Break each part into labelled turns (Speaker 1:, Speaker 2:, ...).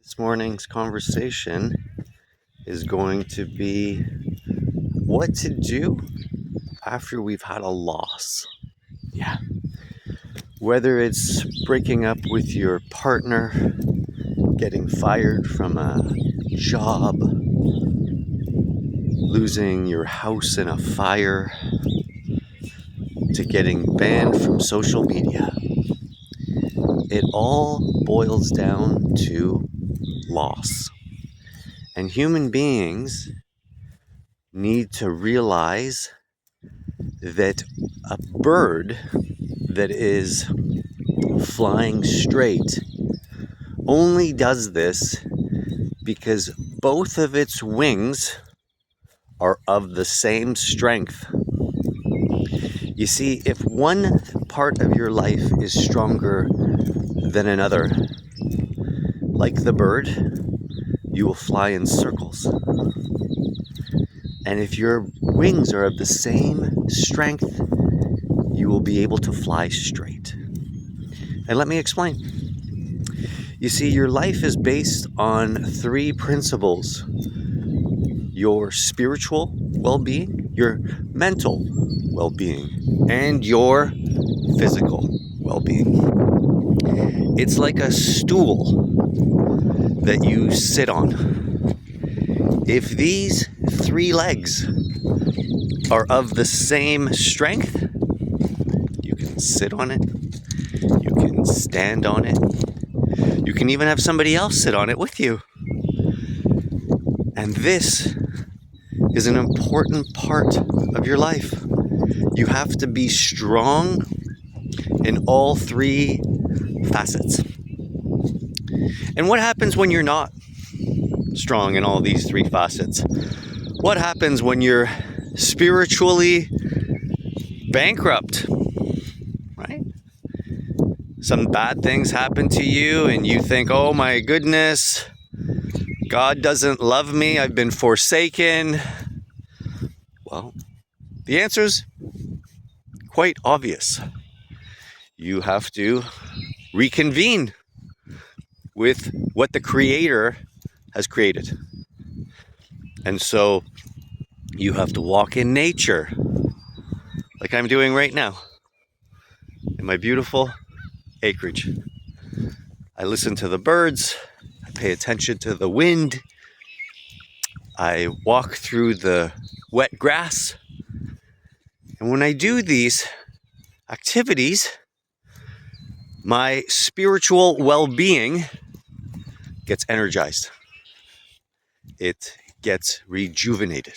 Speaker 1: This morning's conversation is going to be what to do after we've had a loss. Yeah. Whether it's breaking up with your partner, getting fired from a job, losing your house in a fire, to getting banned from social media. It all boils down to loss. And human beings need to realize that a bird that is flying straight only does this because both of its wings are of the same strength. You see, if one part of your life is stronger than another, like the bird, you will fly in circles. And if your wings are of the same strength, you will be able to fly straight. And let me explain. You see, your life is based on three principles: your spiritual well-being, your mental well-being, and your physical well-being. It's like a stool that you sit on. If these three legs are of the same strength, you can sit on it, you can stand on it, you can even have somebody else sit on it with you. And this is an important part of your life. You have to be strong in all three facets. And what happens when you're not strong in all these three facets? What happens when you're spiritually bankrupt, right? Some bad things happen to you and you think, oh my goodness, God doesn't love me, I've been forsaken. Well, the answer's quite obvious. You have to reconvene with what the Creator has created. And so you have to walk in nature, like I'm doing right now, in my beautiful acreage. I listen to the birds, I pay attention to the wind, I walk through the wet grass. And when I do these activities, my spiritual well-being gets energized. It gets rejuvenated.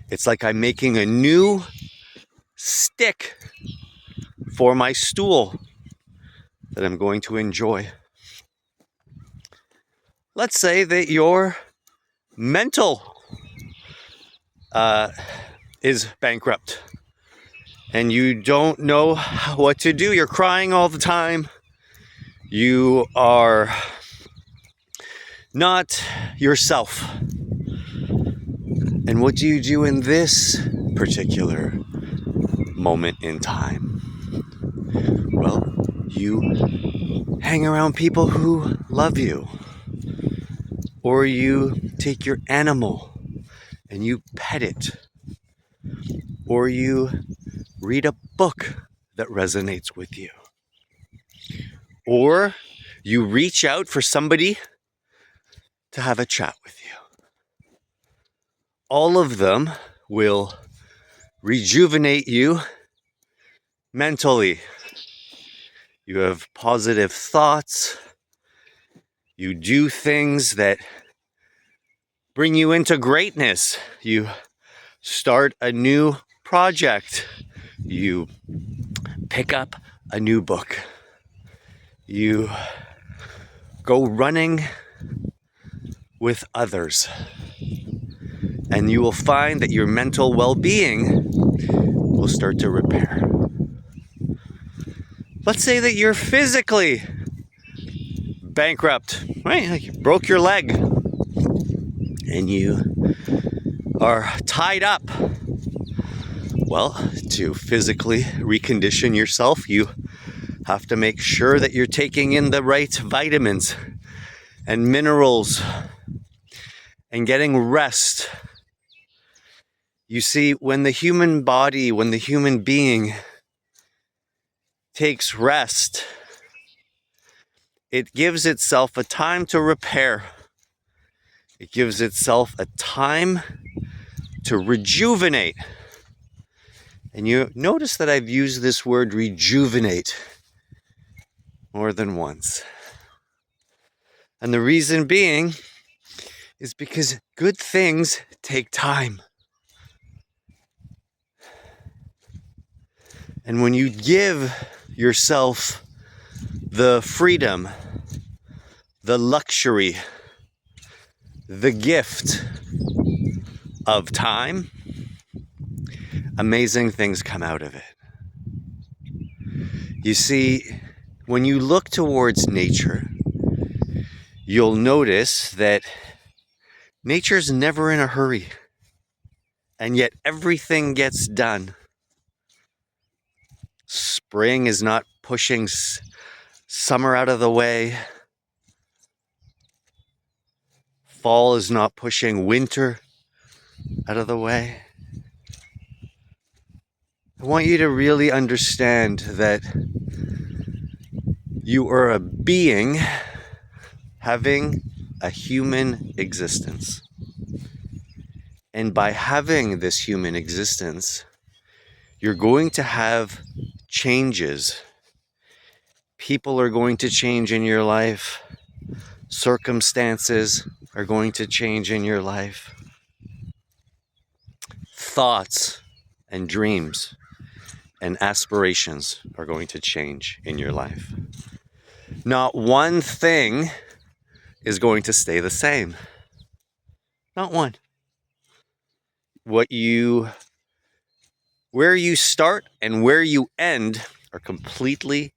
Speaker 1: It's like I'm making a new stick for my stool that I'm going to enjoy. Let's say that your mental is bankrupt and you don't know what to do. You're crying all the time. You are not yourself. And what do you do in this particular moment in time? Well, you hang around people who love you. Or you take your animal and you pet it. Or you read a book that resonates with you. Or you reach out for somebody to have a chat with you. All of them will rejuvenate you mentally. You have positive thoughts. You do things that bring you into greatness. You start a new project. You pick up a new book. You go running with others. And you will find that your mental well-being will start to repair. Let's say that you're physically bankrupt, right? Like you broke your leg and you are tied up. Well, to physically recondition yourself, you have to make sure that you're taking in the right vitamins and minerals and getting rest. You see, when the human body, when the human being takes rest, it gives itself a time to repair. It gives itself a time to rejuvenate. And you notice that I've used this word rejuvenate more than once. And the reason being is because good things take time. And when you give yourself the freedom, the luxury, the gift of time, amazing things come out of it. You see, when you look towards nature, you'll notice that nature's never in a hurry, and yet everything gets done. Spring is not pushing summer out of the way. Fall is not pushing winter out of the way. I want you to really understand that you are a being having a human existence. And by having this human existence, you're going to have changes. People are going to change in your life. Circumstances are going to change in your life. Thoughts and dreams and aspirations are going to change in your life. Not one thing is going to stay the same. Not one. Where you start and where you end are completely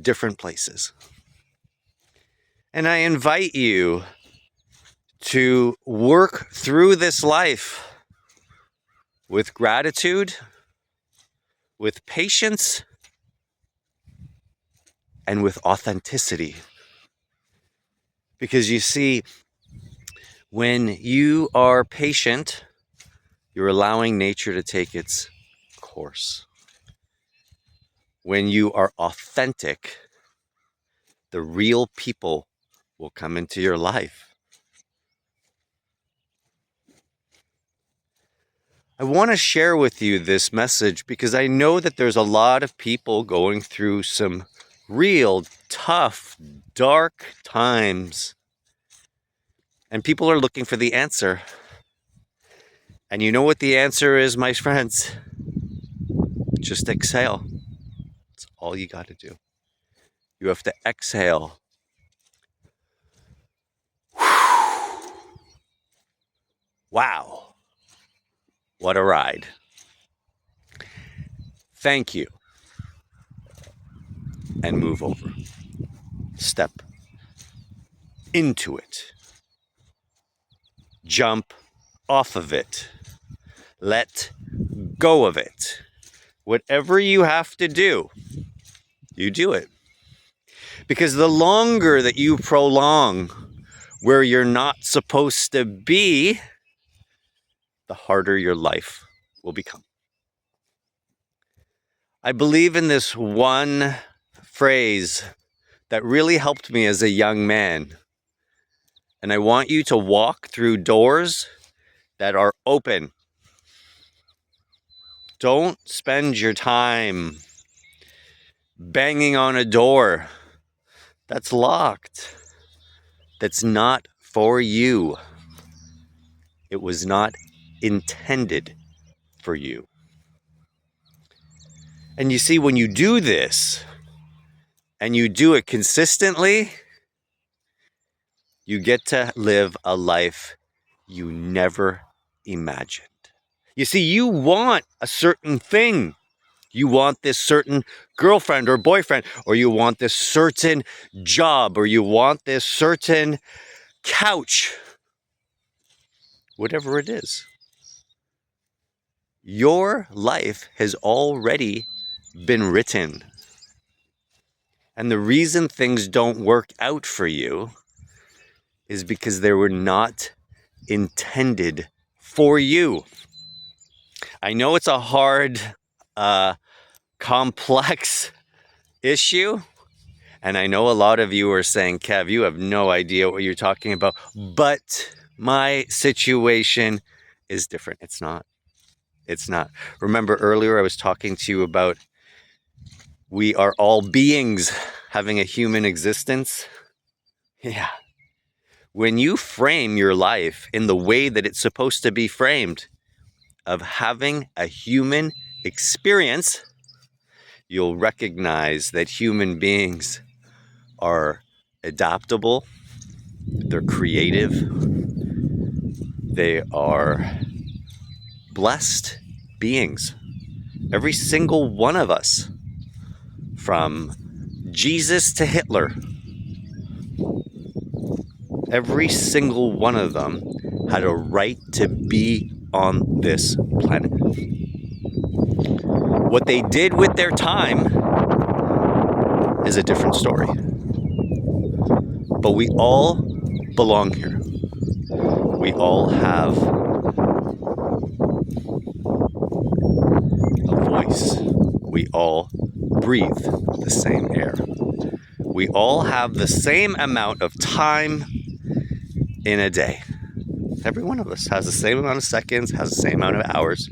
Speaker 1: different places. And I invite you to work through this life with gratitude, with patience, and with authenticity. Because you see, when you are patient, you're allowing nature to take its course. When you are authentic, the real people will come into your life. I want to share with you this message because I know that there's a lot of people going through some real tough, dark times. And people are looking for the answer. And you know what the answer is, my friends? Just exhale. That's all you got to do. You have to exhale. Wow. What a ride. Thank you. And move over. Step into it. Jump off of it. Let go of it. Whatever you have to do, you do it. Because the longer that you prolong where you're not supposed to be, the harder your life will become. I believe in this one phrase that really helped me as a young man. And I want you to walk through doors that are open. Don't spend your time banging on a door that's locked, that's not for you. It was not intended for you. And you see, when you do this, and you do it consistently, you get to live a life you never imagined. You see, you want a certain thing. You want this certain girlfriend or boyfriend, or you want this certain job, or you want this certain couch. Whatever it is. Your life has already been written. And the reason things don't work out for you is because they were not intended for you. I know it's a hard, complex issue. And I know a lot of you are saying, Kev, you have no idea what you're talking about. But my situation is different. It's not. It's not. Remember earlier I was talking to you about we are all beings having a human existence? Yeah. When you frame your life in the way that it's supposed to be framed, of having a human experience, you'll recognize that human beings are adaptable, they're creative, they are blessed beings. Every single one of us, from Jesus to Hitler, every single one of them had a right to be on this planet. What they did with their time is a different story. But we all belong here. We all have a voice. We all breathe the same air. We all have the same amount of time in a day. Every one of us has the same amount of seconds, has the same amount of hours.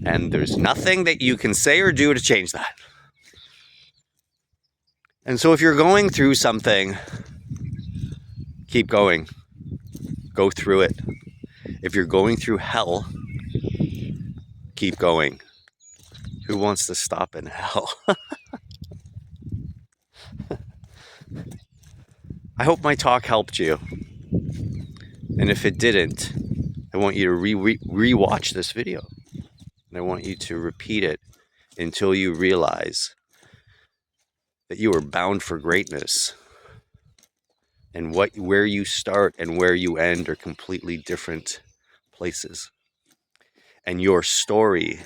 Speaker 1: And there's nothing that you can say or do to change that. And so if you're going through something, keep going. Go through it. If you're going through hell, keep going. Who wants to stop in hell? I hope my talk helped you. And if it didn't, I want you to re-watch this video. And I want you to repeat it until you realize that you are bound for greatness. And where you start and where you end are completely different places. And your story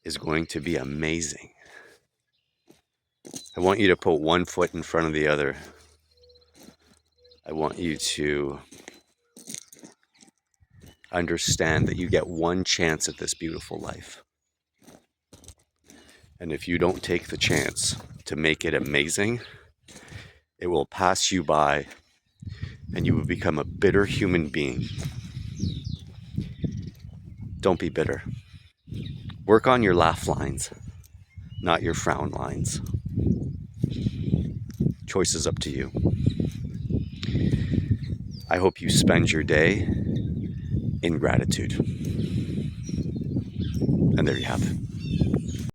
Speaker 1: is going to be amazing. I want you to put one foot in front of the other. I want you to understand that you get one chance at this beautiful life. And if you don't take the chance to make it amazing, it will pass you by and you will become a bitter human being. Don't be bitter. Work on your laugh lines, not your frown lines. Choice is up to you. I hope you spend your day in gratitude. And there you have it.